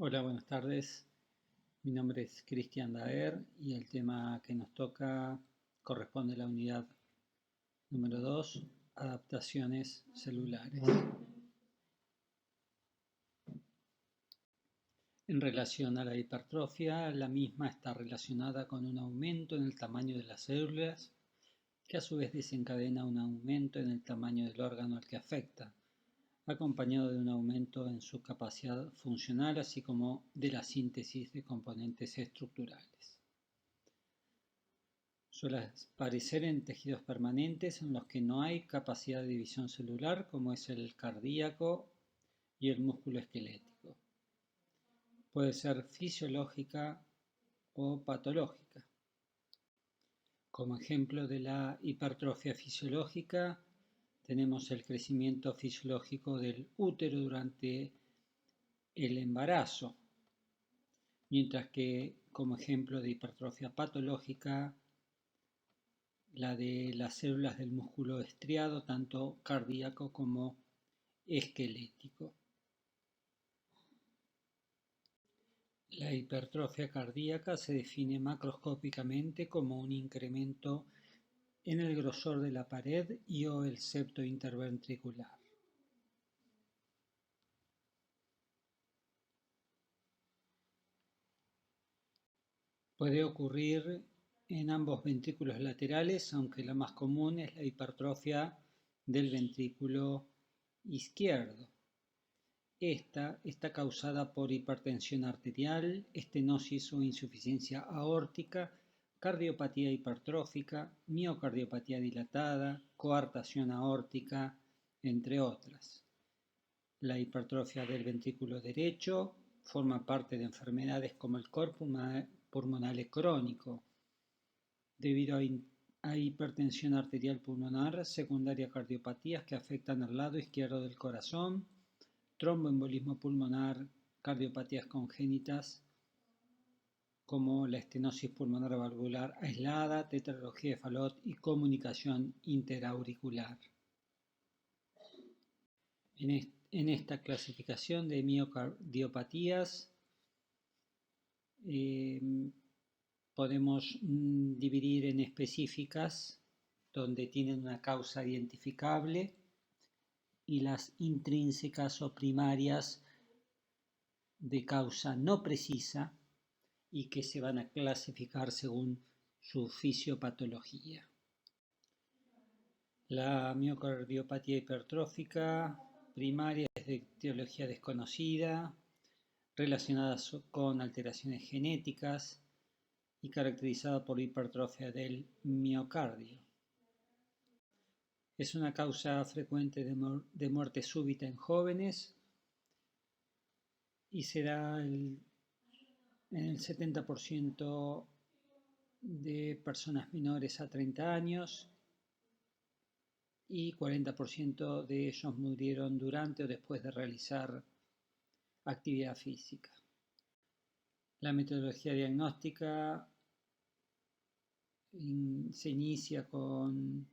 Hola, buenas tardes. Mi nombre es Cristian Daer y el tema que nos toca corresponde a la unidad número 2, adaptaciones celulares. En relación a la hipertrofia, la misma está relacionada con un aumento en el tamaño de las células, que a su vez desencadena un aumento en el tamaño del órgano al que afecta, acompañado de un aumento en su capacidad funcional, así como de la síntesis de componentes estructurales. Suele aparecer en tejidos permanentes en los que no hay capacidad de división celular, como es el cardíaco y el músculo esquelético. Puede ser fisiológica o patológica. Como ejemplo de la hipertrofia fisiológica, tenemos el crecimiento fisiológico del útero durante el embarazo, mientras que como ejemplo de hipertrofia patológica, la de las células del músculo estriado, tanto cardíaco como esquelético. La hipertrofia cardíaca se define macroscópicamente como un incremento en el grosor de la pared y o el septo interventricular. Puede ocurrir en ambos ventrículos laterales, aunque la más común es la hipertrofia del ventrículo izquierdo. Esta está causada por hipertensión arterial, estenosis o insuficiencia aórtica, cardiopatía hipertrófica, miocardiopatía dilatada, coartación aórtica, entre otras. La hipertrofia del ventrículo derecho forma parte de enfermedades como el cor pulmonale crónico, debido a hipertensión arterial pulmonar secundaria a cardiopatías que afectan al lado izquierdo del corazón, tromboembolismo pulmonar, cardiopatías congénitas como la estenosis pulmonar valvular aislada, tetralogía de Fallot y comunicación interauricular. En esta clasificación de miocardiopatías podemos dividir en específicas, donde tienen una causa identificable, y las intrínsecas o primarias de causa no precisa y que se van a clasificar según su fisiopatología. La miocardiopatía hipertrófica primaria es de etiología desconocida, relacionada con alteraciones genéticas y caracterizada por hipertrofia del miocardio. Es una causa frecuente de muerte súbita en jóvenes y se da en el 70% de personas menores a 30 años y 40% de ellos murieron durante o después de realizar actividad física. La metodología diagnóstica se inicia con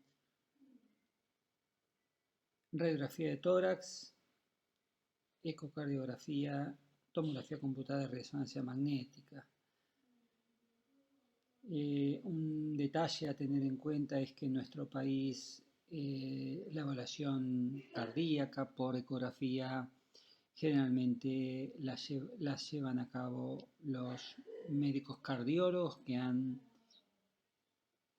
radiografía de tórax, ecocardiografía, tomografía computada de resonancia magnética. Un detalle a tener en cuenta es que en nuestro país la evaluación cardíaca por ecografía generalmente las llevan a cabo los médicos cardiólogos que han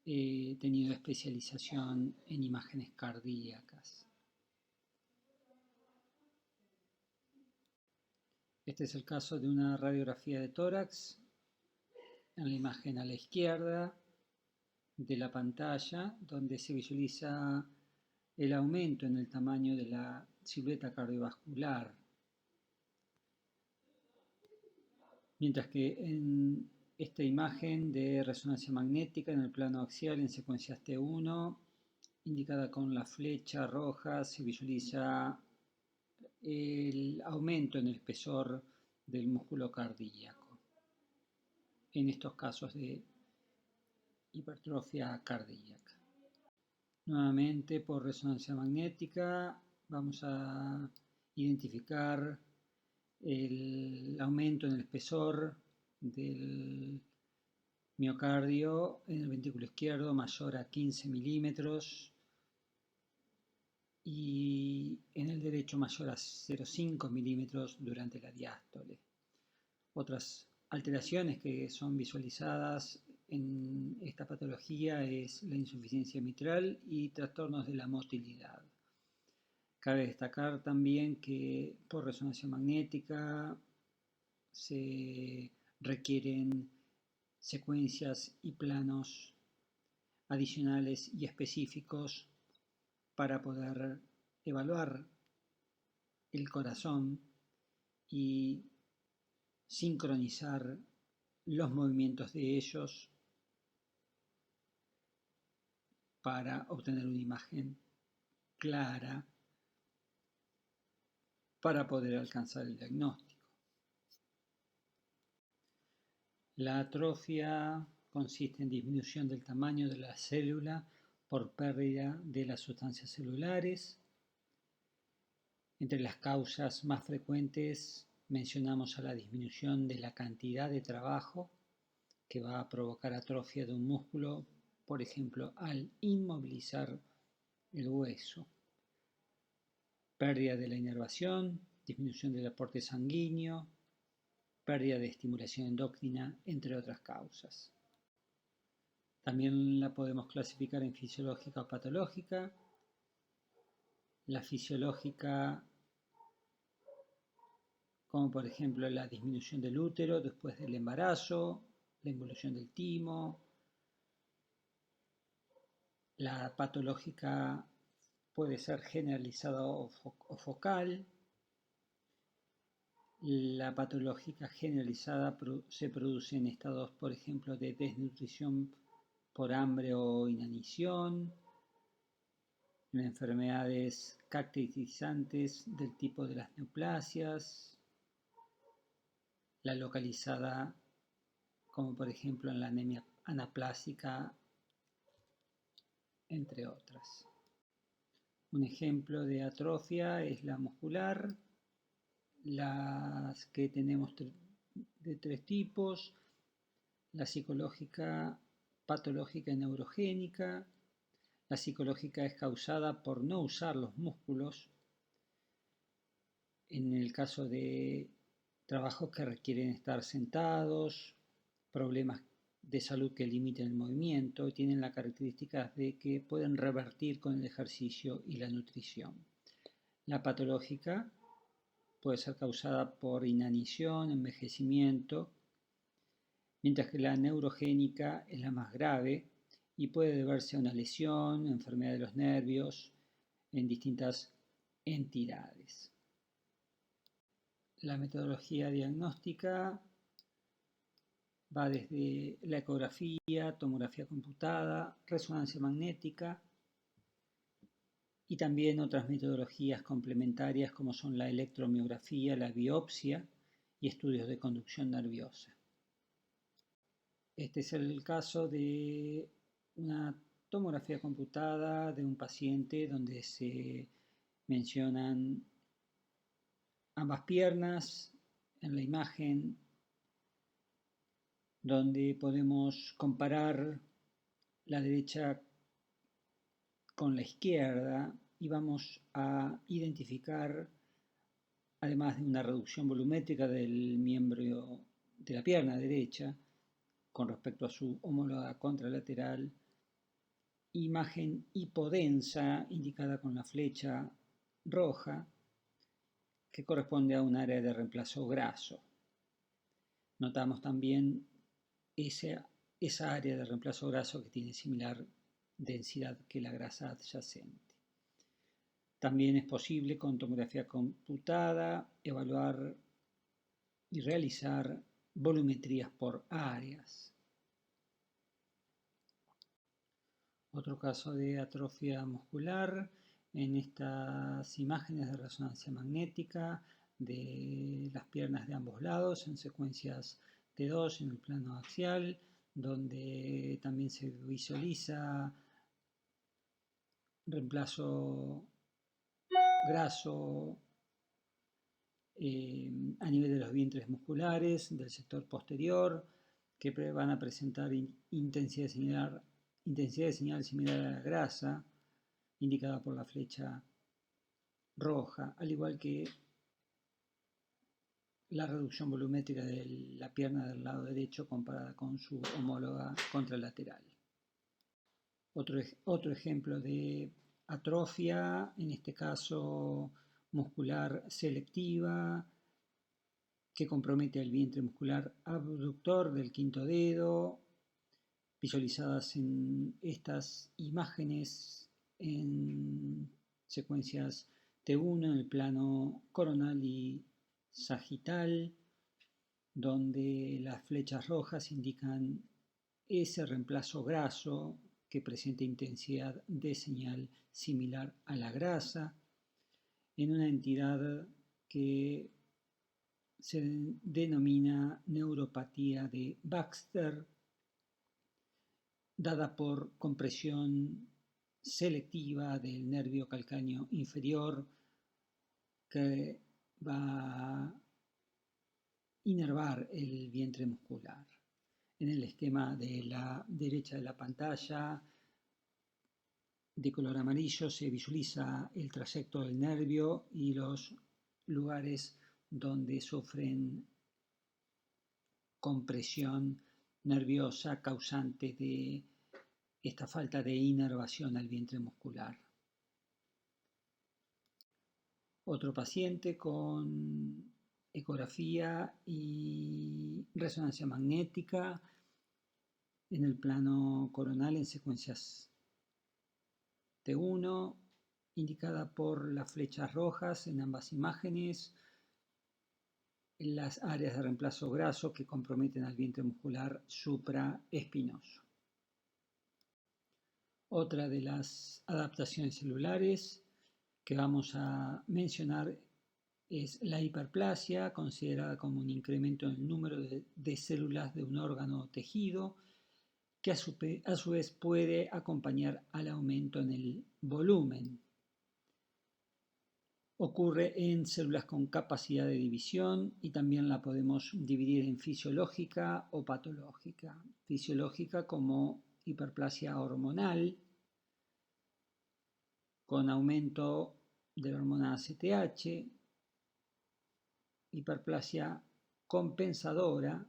tenido especialización en imágenes cardíacas. Este es el caso de una radiografía de tórax. En la imagen a la izquierda de la pantalla, donde se visualiza el aumento en el tamaño de la silueta cardiovascular. Mientras que en esta imagen de resonancia magnética en el plano axial en secuencias T1, indicada con la flecha roja, se visualiza el aumento en el espesor del músculo cardíaco, en estos casos de hipertrofia cardíaca. Nuevamente, por resonancia magnética, vamos a identificar el aumento en el espesor del miocardio en el ventrículo izquierdo mayor a 15 milímetros y en el derecho mayor a 0,5 milímetros durante la diástole. Otras alteraciones que son visualizadas en esta patología es la insuficiencia mitral y trastornos de la motilidad. Cabe destacar también que por resonancia magnética se requieren secuencias y planos adicionales y específicos para poder evaluar el corazón y sincronizar los movimientos de ellos para obtener una imagen clara para poder alcanzar el diagnóstico. La atrofia consiste en disminución del tamaño de la célula por pérdida de las sustancias celulares. Entre las causas más frecuentes mencionamos a la disminución de la cantidad de trabajo que va a provocar atrofia de un músculo, por ejemplo, al inmovilizar el hueso. Pérdida de la inervación, disminución del aporte sanguíneo, pérdida de estimulación endocrina, entre otras causas. También la podemos clasificar en fisiológica o patológica. La fisiológica, como por ejemplo la disminución del útero después del embarazo, la involución del timo. La patológica puede ser generalizada o focal. La patológica generalizada se produce en estados, por ejemplo, de desnutrición por hambre o inanición, en enfermedades caracterizantes del tipo de las neoplasias, la localizada, como por ejemplo en la anemia anaplásica, entre otras. Un ejemplo de atrofia es la muscular, las que tenemos de tres tipos: la psicológica, patológica y neurogénica. La psicológica es causada por no usar los músculos, en el caso de trabajos que requieren estar sentados, problemas de salud que limiten el movimiento, tienen la característica de que pueden revertir con el ejercicio y la nutrición. La patológica puede ser causada por inanición, envejecimiento, mientras que la neurogénica es la más grave y puede deberse a una lesión, enfermedad de los nervios en distintas entidades. La metodología diagnóstica va desde la ecografía, tomografía computada, resonancia magnética y también otras metodologías complementarias como son la electromiografía, la biopsia y estudios de conducción nerviosa. Este es el caso de una tomografía computada de un paciente donde se mencionan ambas piernas en la imagen, donde podemos comparar la derecha con la izquierda y vamos a identificar, además de una reducción volumétrica del miembro de la pierna derecha con respecto a su homóloga contralateral, imagen hipodensa indicada con la flecha roja, que corresponde a un área de reemplazo graso. Notamos también esa área de reemplazo graso que tiene similar densidad que la grasa adyacente. También es posible con tomografía computada evaluar y realizar volumetrías por áreas. Otro caso de atrofia muscular, en estas imágenes de resonancia magnética de las piernas de ambos lados en secuencias T2 en el plano axial, donde también se visualiza reemplazo graso a nivel de los vientres musculares, del sector posterior, que van a presentar intensidad de señal similar a la grasa, indicada por la flecha roja, al igual que la reducción volumétrica de la pierna del lado derecho comparada con su homóloga contralateral. Otro ejemplo de atrofia, en este caso muscular selectiva, que compromete el vientre muscular abductor del quinto dedo, visualizadas en estas imágenes en secuencias T1 en el plano coronal y sagital, donde las flechas rojas indican ese reemplazo graso que presenta intensidad de señal similar a la grasa, en una entidad que se denomina neuropatía de Baxter, dada por compresión selectiva del nervio calcáneo inferior que va a inervar el vientre muscular. En el esquema de la derecha de la pantalla, de color amarillo, se visualiza el trayecto del nervio y los lugares donde sufren compresión nerviosa causante de esta falta de inervación al vientre muscular. Otro paciente con ecografía y resonancia magnética en el plano coronal en secuencias T1, indicada por las flechas rojas en ambas imágenes, en las áreas de reemplazo graso que comprometen al vientre muscular supraespinoso. Otra de las adaptaciones celulares que vamos a mencionar es la hiperplasia, considerada como un incremento en el número de células de un órgano o tejido, que a su vez puede acompañar al aumento en el volumen. Ocurre en células con capacidad de división y también la podemos dividir en fisiológica o patológica. Fisiológica como hiperplasia hormonal, con aumento de la hormona ACTH, hiperplasia compensadora,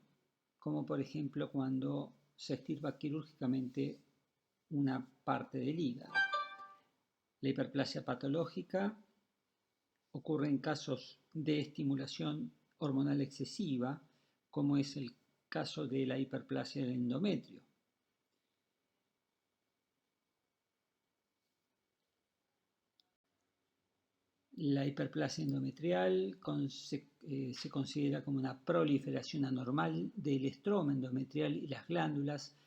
como por ejemplo cuando se extirpa quirúrgicamente una parte del hígado. La hiperplasia patológica ocurre en casos de estimulación hormonal excesiva, como es el caso de la hiperplasia del endometrio. La hiperplasia endometrial se considera como una proliferación anormal del estroma endometrial y las glándulas,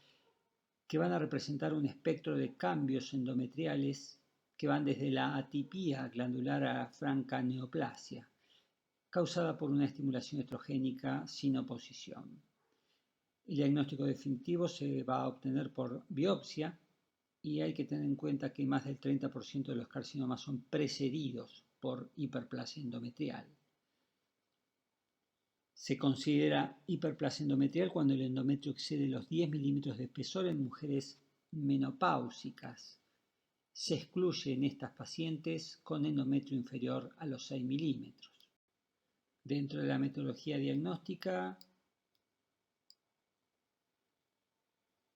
que van a representar un espectro de cambios endometriales que van desde la atipía glandular a la franca neoplasia, causada por una estimulación estrogénica sin oposición. El diagnóstico definitivo se va a obtener por biopsia y hay que tener en cuenta que más del 30% de los carcinomas son precedidos por hiperplasia endometrial. Se considera hiperplasia endometrial cuando el endometrio excede los 10 milímetros de espesor en mujeres menopáusicas. Se excluye en estas pacientes con endometrio inferior a los 6 milímetros. Dentro de la metodología diagnóstica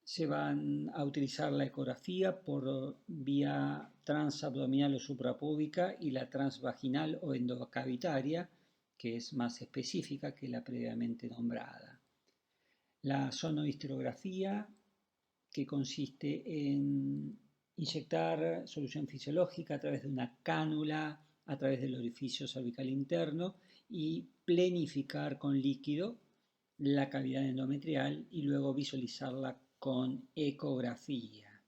se van a utilizar la ecografía por vía transabdominal o suprapúbica y la transvaginal o endocavitaria, que es más específica que la previamente nombrada. La sonohisterografía, que consiste en inyectar solución fisiológica a través de una cánula a través del orificio cervical interno y planificar con líquido la cavidad endometrial y luego visualizarla con ecografía.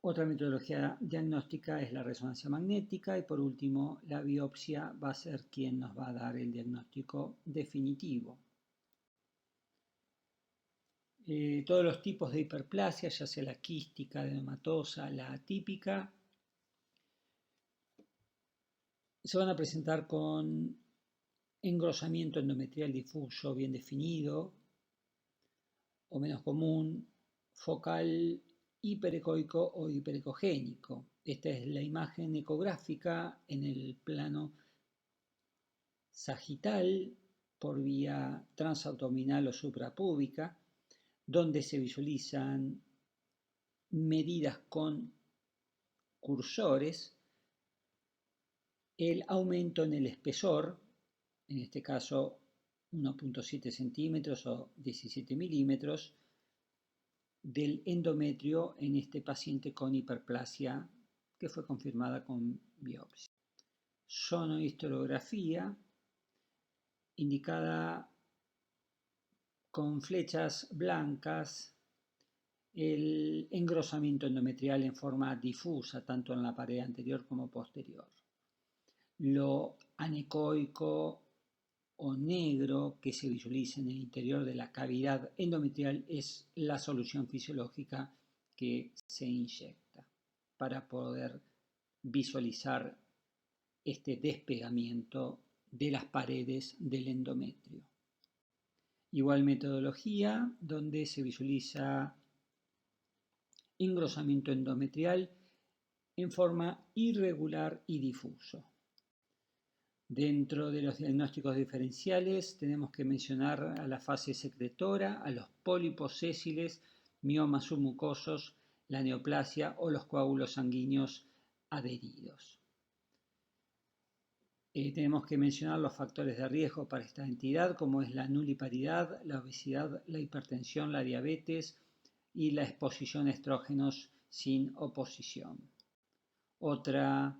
Otra metodología diagnóstica es la resonancia magnética y por último la biopsia va a ser quien nos va a dar el diagnóstico definitivo. Todos los tipos de hiperplasia, ya sea la quística, adenomatosa, la atípica, Se van a presentar con engrosamiento endometrial difuso bien definido o menos común, focal hiperecoico o hiperecogénico. Esta es la imagen ecográfica en el plano sagital por vía transabdominal o suprapúbica, donde se visualizan medidas con cursores, el aumento en el espesor, en este caso 1,7 centímetros o 17 milímetros, del endometrio en este paciente con hiperplasia que fue confirmada con biopsia. Sonohistolografía indicada con flechas blancas el engrosamiento endometrial en forma difusa tanto en la pared anterior como posterior. Lo anecoico o negro que se visualiza en el interior de la cavidad endometrial es la solución fisiológica que se inyecta para poder visualizar este despegamiento de las paredes del endometrio. Igual metodología donde se visualiza engrosamiento endometrial en forma irregular y difuso. Dentro de los diagnósticos diferenciales tenemos que mencionar a la fase secretora, a los pólipos sésiles, miomas submucosos, la neoplasia o los coágulos sanguíneos adheridos. Tenemos que mencionar los factores de riesgo para esta entidad, como es la nuliparidad, la obesidad, la hipertensión, la diabetes y la exposición a estrógenos sin oposición. Otra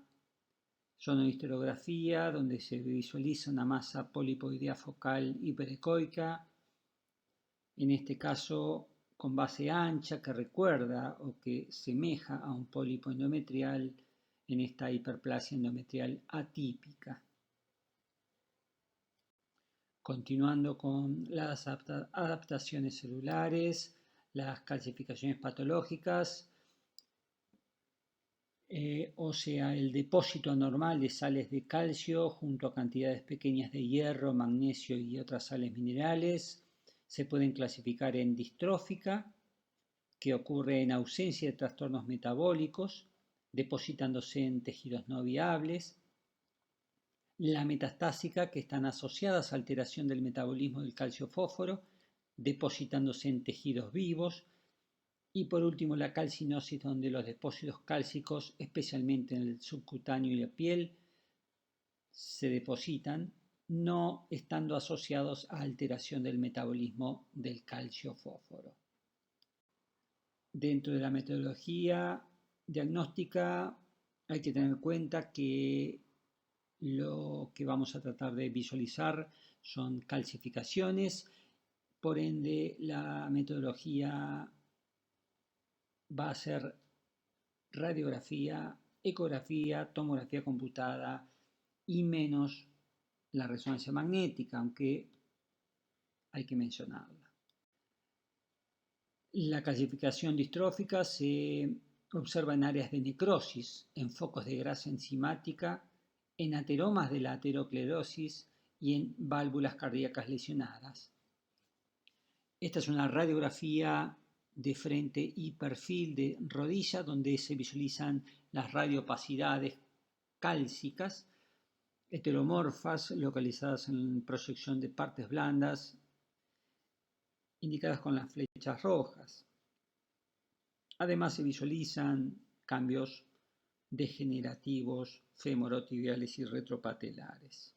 sonohistolografía, donde se visualiza una masa polipoidea focal hiperecoica, en este caso con base ancha que recuerda o que semeja a un pólipo endometrial en esta hiperplasia endometrial atípica. Continuando con las adaptaciones celulares, las calcificaciones patológicas, o sea, el depósito anormal de sales de calcio junto a cantidades pequeñas de hierro, magnesio y otras sales minerales. Se pueden clasificar en distrófica, que ocurre en ausencia de trastornos metabólicos, depositándose en tejidos no viables. La metastásica, que están asociadas a alteración del metabolismo del calcio-fósforo, depositándose en tejidos vivos. Y por último, la calcinosis, donde los depósitos cálcicos, especialmente en el subcutáneo y la piel, se depositan, no estando asociados a alteración del metabolismo del calcio-fósforo. Dentro de la metodología diagnóstica hay que tener en cuenta que lo que vamos a tratar de visualizar son calcificaciones, por ende la metodología va a ser radiografía, ecografía, tomografía computada y menos la resonancia magnética, aunque hay que mencionarla. La calcificación distrófica se observa en áreas de necrosis, en focos de grasa enzimática, en ateromas de la aterosclerosis y en válvulas cardíacas lesionadas. Esta es una radiografía de frente y perfil de rodilla, donde se visualizan las radiopacidades cálcicas heteromorfas localizadas en proyección de partes blandas, indicadas con las flechas rojas. Además se visualizan cambios degenerativos femorotibiales y retropatelares.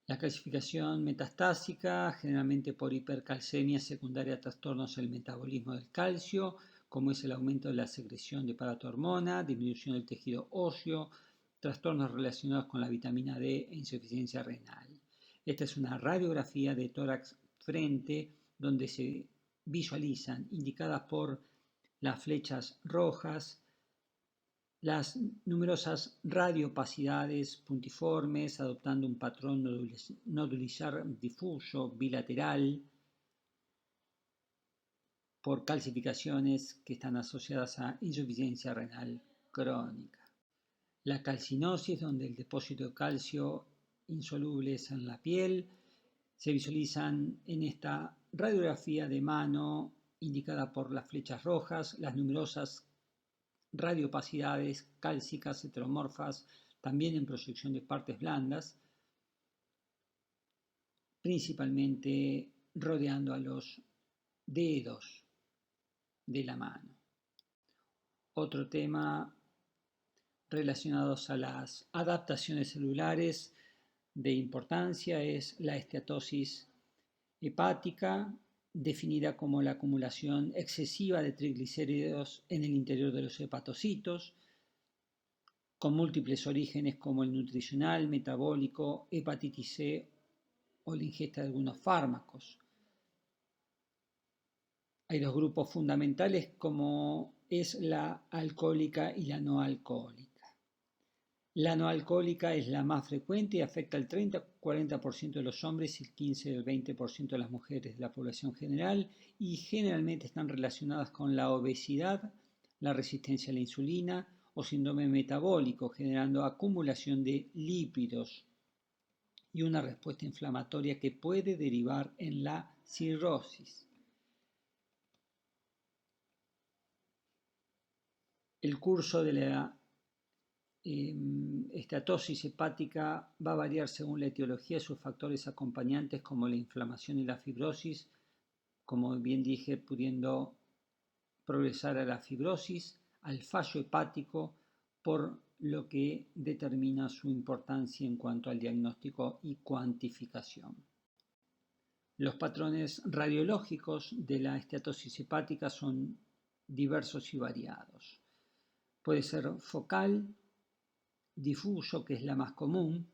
La clasificación metastásica, generalmente por hipercalcemia secundaria a trastornos del metabolismo del calcio, como es el aumento de la secreción de paratormona, disminución del tejido óseo, trastornos relacionados con la vitamina D e insuficiencia renal. Esta es una radiografía de tórax frente donde se visualizan, indicadas por las flechas rojas, las numerosas radiopacidades puntiformes, adoptando un patrón nodulizar difuso bilateral por calcificaciones que están asociadas a insuficiencia renal crónica. La calcinosis, donde el depósito de calcio insoluble es en la piel. Se visualizan en esta radiografía de mano indicada por las flechas rojas las numerosas radiopacidades cálcicas heteromorfas, también en proyección de partes blandas, principalmente rodeando a los dedos de la mano. Otro tema relacionados a las adaptaciones celulares de importancia es la esteatosis hepática, definida como la acumulación excesiva de triglicéridos en el interior de los hepatocitos, con múltiples orígenes como el nutricional, metabólico, hepatitis C o la ingesta de algunos fármacos. Hay dos grupos fundamentales como es la alcohólica y la no alcohólica. La no alcohólica es la más frecuente y afecta al 30-40% de los hombres y el 15-20% de las mujeres de la población general, y generalmente están relacionadas con la obesidad, la resistencia a la insulina o síndrome metabólico, generando acumulación de lípidos y una respuesta inflamatoria que puede derivar en la cirrosis. El curso de la esteatosis hepática va a variar según la etiología de sus factores acompañantes como la inflamación y la fibrosis, como bien dije, pudiendo progresar a la fibrosis, al fallo hepático, por lo que determina su importancia en cuanto al diagnóstico y cuantificación. Los patrones radiológicos de la esteatosis hepática son diversos y variados. Puede ser focal, difuso, que es la más común,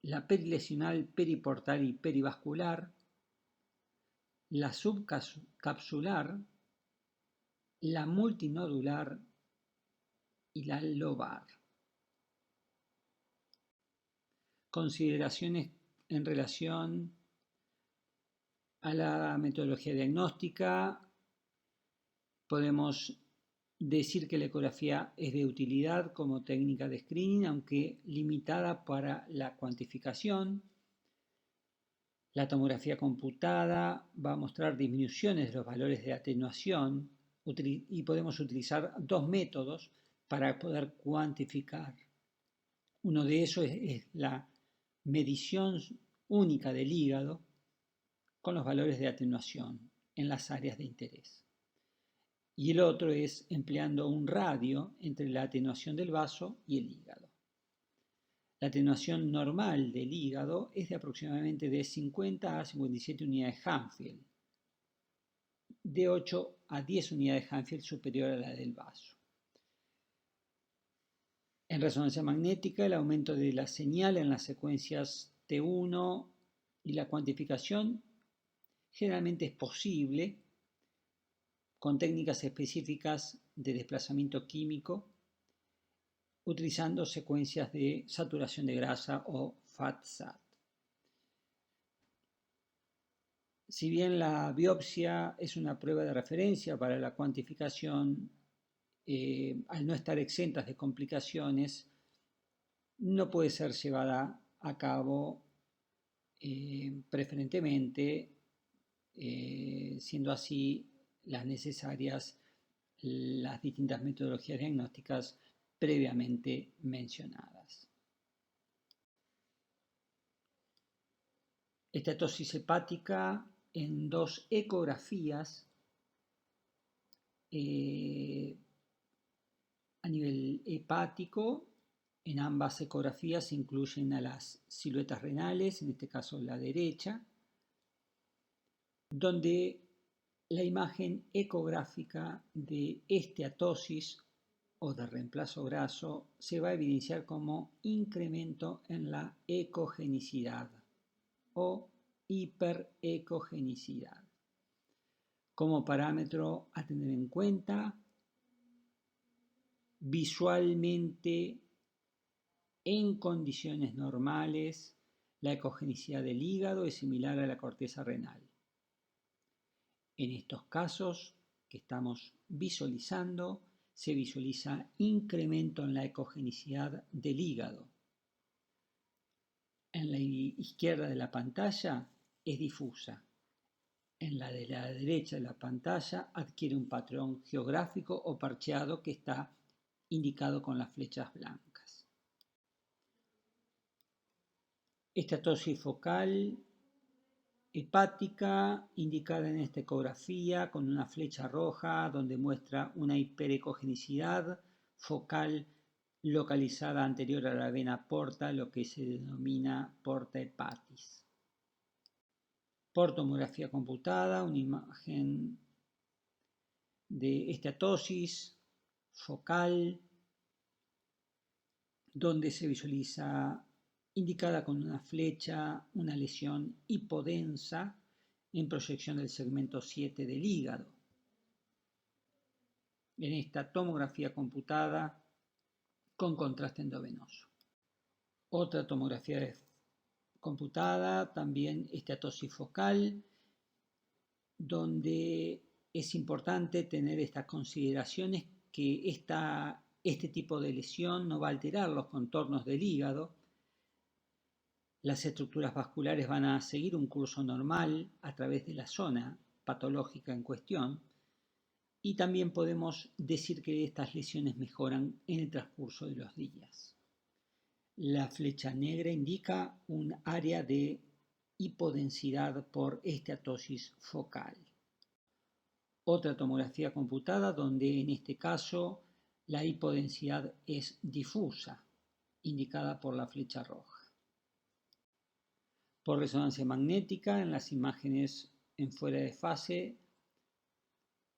la perilesional, periportal y perivascular, la subcapsular, la multinodular y la lobar. Consideraciones en relación a la metodología diagnóstica. Podemos decir que la ecografía es de utilidad como técnica de screening, aunque limitada para la cuantificación. La tomografía computada va a mostrar disminuciones de los valores de atenuación y podemos utilizar dos métodos para poder cuantificar. Uno de esos es la medición única del hígado con los valores de atenuación en las áreas de interés. Y el otro es empleando un radio entre la atenuación del vaso y el hígado. La atenuación normal del hígado es de aproximadamente de 50 a 57 unidades Hanfield, de 8 a 10 unidades Hanfield superior a la del vaso. En resonancia magnética, el aumento de la señal en las secuencias T1 y la cuantificación generalmente es posible con técnicas específicas de desplazamiento químico, utilizando secuencias de saturación de grasa o FAT-SAT. Si bien la biopsia es una prueba de referencia para la cuantificación, al no estar exentas de complicaciones, no puede ser llevada a cabo preferentemente, siendo así las necesarias las distintas metodologías diagnósticas previamente mencionadas. Esteatosis hepática en dos ecografías a nivel hepático. En ambas ecografías se incluyen a las siluetas renales, en este caso la derecha, donde la imagen ecográfica de esteatosis o de reemplazo graso se va a evidenciar como incremento en la ecogenicidad o hiperecogenicidad. Como parámetro a tener en cuenta, visualmente en condiciones normales la ecogenicidad del hígado es similar a la corteza renal. En estos casos que estamos visualizando, se visualiza incremento en la ecogenicidad del hígado. En la izquierda de la pantalla es difusa. En la de la derecha de la pantalla adquiere un patrón geográfico o parcheado que está indicado con las flechas blancas. Estatosis focal hepática indicada en esta ecografía con una flecha roja donde muestra una hiperecogenicidad focal localizada anterior a la vena porta, lo que se denomina porta hepatis. Por tomografía computada, una imagen de estatosis focal donde se visualiza indicada con una flecha una lesión hipodensa en proyección del segmento 7 del hígado. En esta tomografía computada con contraste endovenoso. Otra tomografía computada, también estatosis focal, donde es importante tener estas consideraciones que este tipo de lesión no va a alterar los contornos del hígado. Las estructuras vasculares van a seguir un curso normal a través de la zona patológica en cuestión y también podemos decir que estas lesiones mejoran en el transcurso de los días. La flecha negra indica un área de hipodensidad por estatosis focal. Otra tomografía computada donde en este caso la hipodensidad es difusa, indicada por la flecha roja. Por resonancia magnética, en las imágenes en fuera de fase,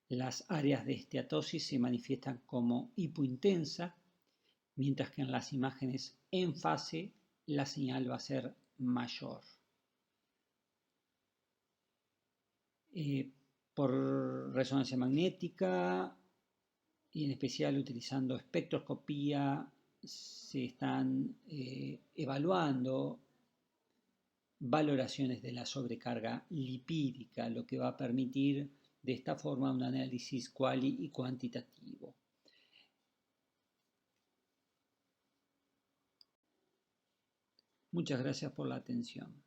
las áreas de esteatosis se manifiestan como hipointensa, mientras que en las imágenes en fase la señal va a ser mayor. Por resonancia magnética y en especial utilizando espectroscopía se están evaluando valoraciones de la sobrecarga lipídica, lo que va a permitir de esta forma un análisis cuali y cuantitativo. Muchas gracias por la atención.